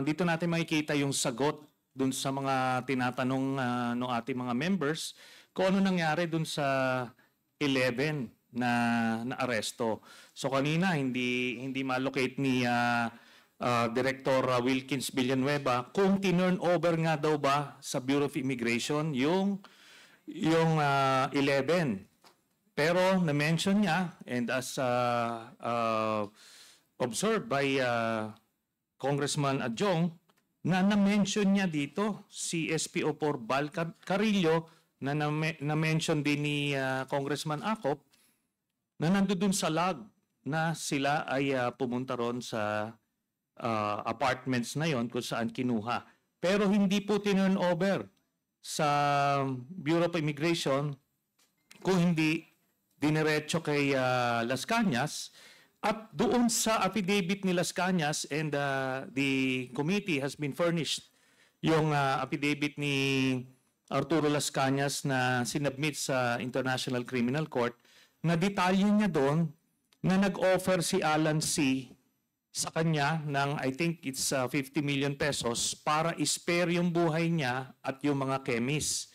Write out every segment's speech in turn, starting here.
Dito natin makikita yung sagot dun sa mga tinatanong ng ating mga members kung ano nangyari dun sa 11 na aresto. So kanina hindi ma-locate ni Director Wilkins Villanueva kung tinurn over nga daw ba sa Bureau of Immigration yung 11. Pero na-mention niya, and as observed by Congressman Adjong, na-mention niya dito si SPO4 Val Carillo na na-mention din ni Congressman Acop na nandoon sa log na sila ay pumunta ron sa apartments na yon kung saan kinuha. Pero hindi po tinurn over sa Bureau of Immigration kung hindi diniretso kay Las Cañas. At doon sa affidavit ni Las Cañas, and the committee has been furnished yung affidavit ni Arturo Las Cañas na sinubmit sa International Criminal Court, na detalye niya doon na nag-offer si Alan C. sa kanya ng I think it's 50 million pesos para i-spare yung buhay niya at yung mga chemists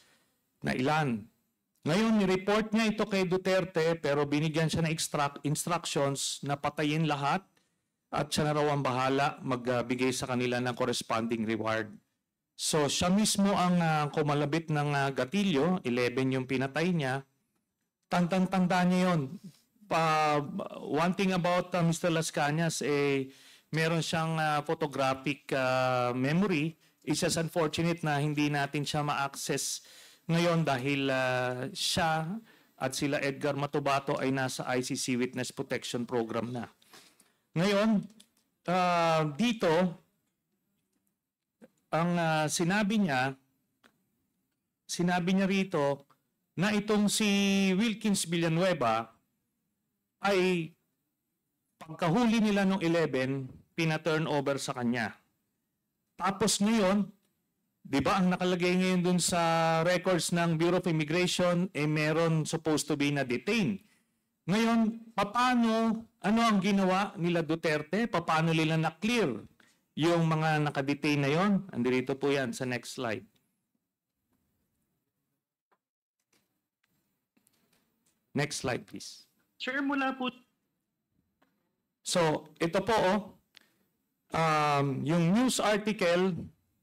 na ilan. Ngayon, ni-report niya ito kay Duterte pero binigyan siya ng instructions na patayin lahat at siya na raw ang bahala magbigay sa kanila ng corresponding reward. So siya mismo ang kumalabit ng gatilyo, 11 yung pinatay niya. Tandang-tanda niya yun. One thing about Mr. Las Cañas, meron siyang photographic memory. It's just unfortunate na hindi natin siya ma-access ngayon dahil siya at sila Edgar Matubato ay nasa ICC Witness Protection Program na. Ngayon, dito, ang sinabi niya rito na itong si Wilkins Villanueva ay pagkahuli nila nung 11, pina-turn over sa kanya. Tapos ngayon, di ba ang nakalagay ngayon dun sa records ng Bureau of Immigration, meron supposed to be na detained. Ngayon, ano ang ginawa nila Duterte? Paano nila na-clear yung mga nakadetain na yon? Andito po yan sa next slide. Next slide, please. Sir, mula po. So, ito po, yung news article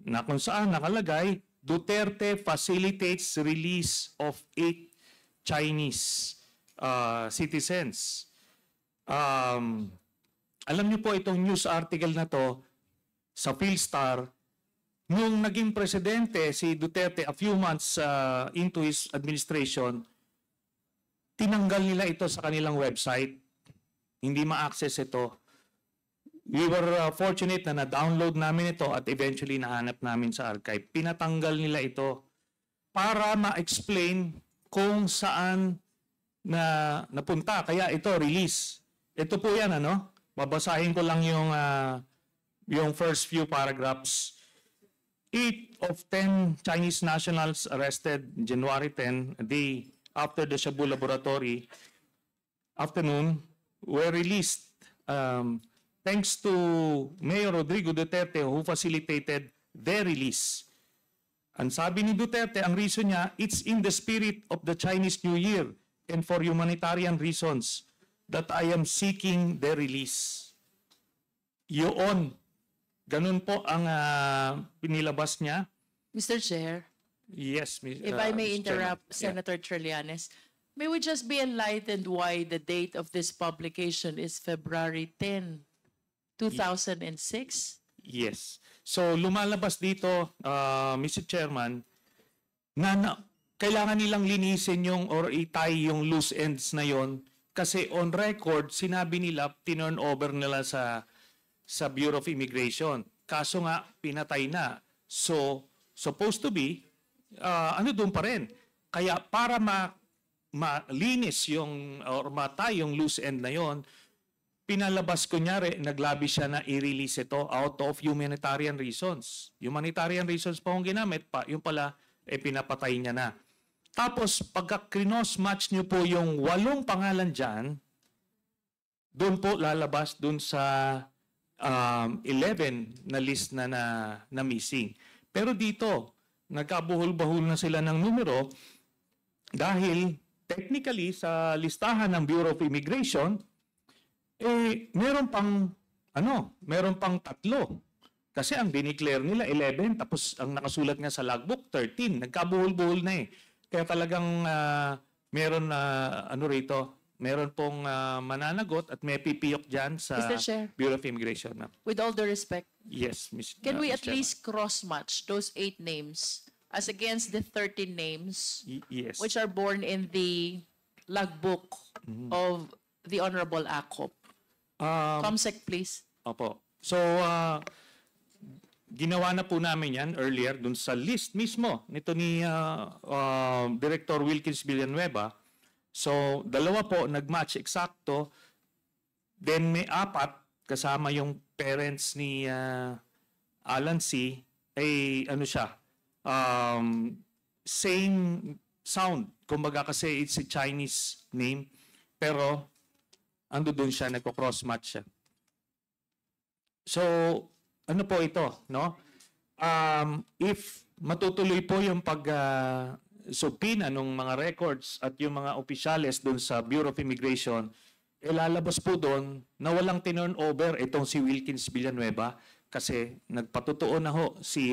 na kung saan nakalagay, Duterte facilitates release of 8 Chinese citizens. Alam niyo po itong news article na to sa Philstar, nung naging presidente si Duterte a few months into his administration, tinanggal nila ito sa kanilang website. Hindi ma-access ito. We were fortunate na na-download namin ito at eventually nahanap namin sa archive. Pinatanggal nila ito para ma-explain kung saan na napunta. Kaya ito, release. Ito po yan, ano? Babasahin ko lang yung first few paragraphs. 8 of 10 Chinese nationals arrested January 10, a day after the Shabu laboratory afternoon, were released thanks to Mayor Rodrigo Duterte who facilitated their release. Ang sabi ni Duterte, ang reason niya, it's in the spirit of the Chinese New Year and for humanitarian reasons that I am seeking their release. Yun. Ganun po ang pinilabas niya. Mr. Chair, Yes, if I may interrupt Chairman. Senator Trillanes, may we just be enlightened why the date of this publication is February 10, 2006? Yes. So lumalabas dito, Mr. Chairman, na kailangan nilang linisin yung or itay yung loose ends na yon kasi on record sinabi nila tinurn over nila sa Bureau of Immigration. Kaso nga pinatay na. So supposed to be doon pa rin. Kaya para malinis yung or matay yung loose end na yon, pinalabas kunyari, naglabi siya na i-release ito out of humanitarian reasons. Humanitarian reasons pa kung ginamit pa, yung pala, pinapatay niya na. Tapos, pagka cross-match niyo po yung 8 pangalan dyan, doon po lalabas doon sa 11 na list na missing. Pero dito, nagkabuhol-bahol na sila ng numero dahil technically sa listahan ng Bureau of Immigration, meron pang 3. Kasi ang dineclare nila 11, tapos ang nakasulat nga sa logbook 13. Nagkabuhol-buhol na eh. Kaya talagang meron pong mananagot at may pipiyok dyan sa Mr. Chair. Bureau of Immigration. Ma'am. With all due respect, Yes, Ms. can we Ms. at Chairman. least cross-match those 8 names as against the 13 names Yes. which are born in the logbook of the Honorable ACOP? Comsec, please. Opo. So, ginawa na po namin yan earlier dun sa list mismo nito ni Director Wilkins Villanueva. So, 2 po nag-match eksakto. Then may 4 kasama yung parents ni Alan C. Ay same sound. Kumbaga kasi it's a Chinese name. Pero ando doon siya, nagko-cross-match siya. So, ano po ito, no? If matutuloy po yung subpina ng mga records at yung mga opisyales doon sa Bureau of Immigration, lalabas po doon na walang tinurn over itong si Wilkins Villanueva kasi nagpatotoo na ho si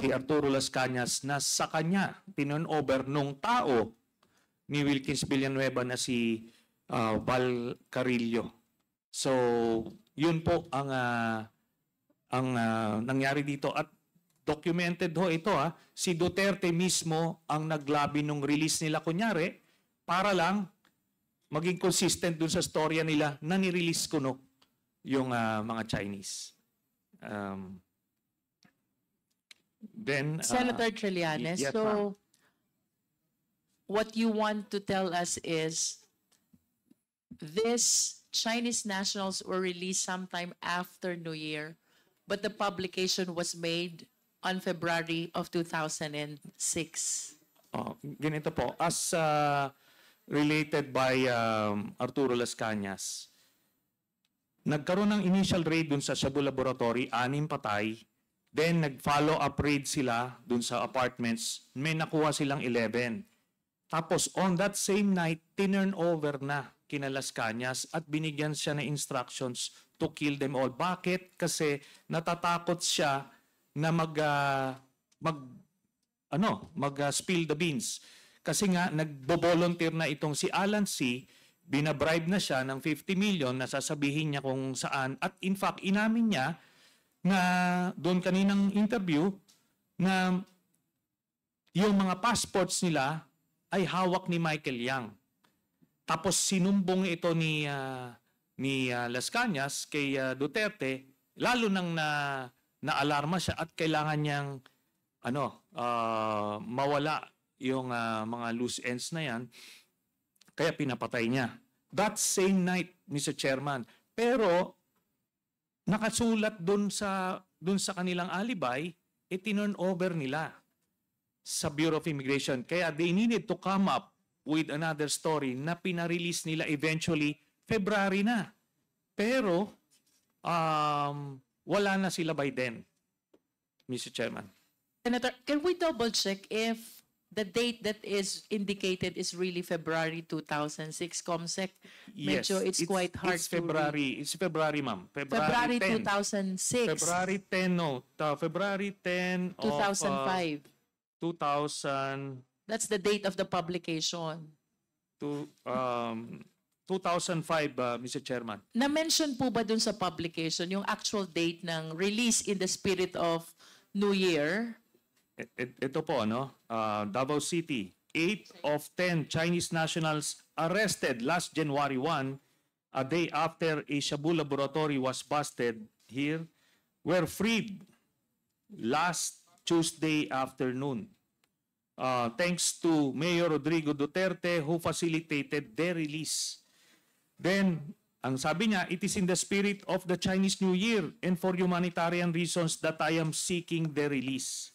Arturo Las Cañas na sa kanya tinurn over nung tao ni Wilkins Villanueva na si Val Carillo. So, yun po ang nangyari dito at documented ho ito si Duterte mismo ang naglabi nung release nila kunyari para lang maging consistent dun sa storya nila na nirelease ko yung mga Chinese. Then Senator Trillanes, yes, so ma'am. what you want to tell us is these Chinese nationals were released sometime after New Year, but the publication was made on February of 2006. Ganito po, as related by Arturo Las Cañas, nagkaroon ng initial raid dun sa Shabu Laboratory, 6 patay. Then nag-follow up raid sila dun sa apartments, may nakuha silang 11. Tapos on that same night, tinurn over na kina Las Cañas at binigyan siya ng instructions to kill them all. Bakit? Kasi natatakot siya na mag-spill the beans. Kasi nga, nagbo-volunteer na itong si Alan C., binabribe na siya ng 50 million na sasabihin niya kung saan. At in fact, inamin niya na doon kaninang interview na yung mga passports nila ay hawak ni Michael Yang. Tapos sinumbong ito ni Las Cañas kay Duterte, lalo nang naalarma siya at kailangan niyang mawala yung mga loose ends na yan, kaya pinapatay niya. That same night, Mr. Chairman. Pero nakasulat dun sa kanilang alibay, tinurn over nila sa Bureau of Immigration. Kaya they needed to come up with another story na pinarelease nila eventually February na. Pero wala na sila by then, Mr. Chairman. Senator, can we double check if the date that is indicated is really February 2006, Comsec? Yes, Medyo it's quite hard it's to February. It's February, ma'am. February 10. 2006. February 10, no. February 10 of 2005. 2000 That's the date of the publication. 2005, Mr. Chairman. Na-mention po ba dun sa publication yung actual date ng release in the spirit of New Year? Ito po, Davao City. 8 of 10 Chinese nationals arrested last January 1, a day after a Shabu laboratory was busted here, were freed last Tuesday afternoon. Thanks to Mayor Rodrigo Duterte who facilitated their release. Then, ang sabi niya, it is in the spirit of the Chinese New Year and for humanitarian reasons that I am seeking their release.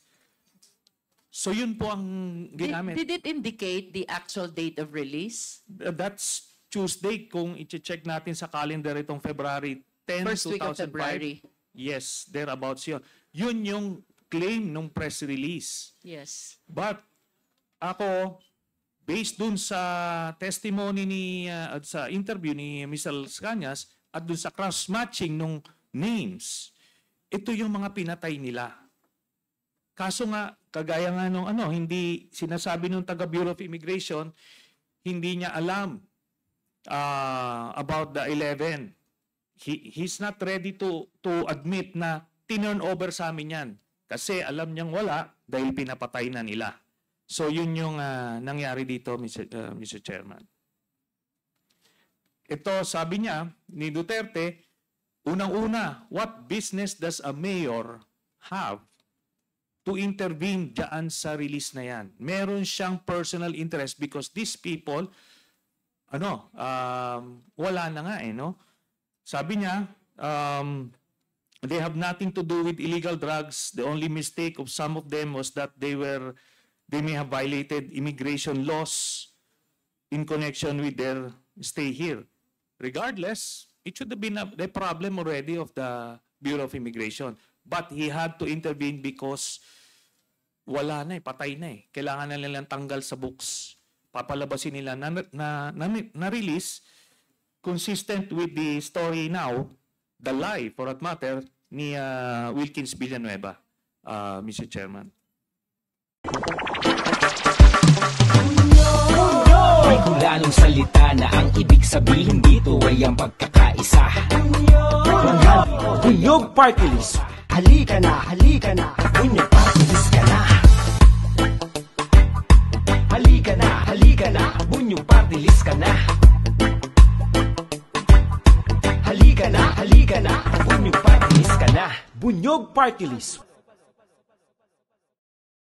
So yun po ang ginamit. Did it indicate the actual date of release? That's Tuesday kung i-check natin sa calendar itong February 10, First week of 2005. February. Yes, thereabouts yun. Yun yung claim ng press release. Yes. But ako, based dun sa testimony at sa interview ni Mr. Las Cañas at dun sa cross-matching ng names, ito yung mga pinatay nila. Kaso nga, kagaya nga nung hindi sinasabi nung taga Bureau of Immigration, hindi niya alam about the 11. He's not ready to admit na tinurn over sa amin yan. Kasi alam niyang wala dahil pinapatay na nila. So yun yung nangyari dito, Mr. Chairman. Ito, sabi niya, ni Duterte, unang-una, what business does a mayor have to intervene dyan sa release na yan? Meron siyang personal interest because these people, wala na nga no? Sabi niya, they have nothing to do with illegal drugs. The only mistake of some of them was that they may have violated immigration laws in connection with their stay here. Regardless, it should have been a problem already of the Bureau of Immigration. But he had to intervene because wala na patay na Kailangan na nilang tanggal sa books. Papalabasin nila na release consistent with the story now, the lie for that matter, ni Wilkins Villanueva, Mr. Chairman. May kulanong salita na ang ibig sabihin dito ay ang pagkakaisa. Bunyog Party List. Halika na, halika na. Bunyog Party List ka na. Halika na, halika na. Bunyog Party List ka na. Halika na, halika na. Bunyog Party List ka na. Bunyog Party List.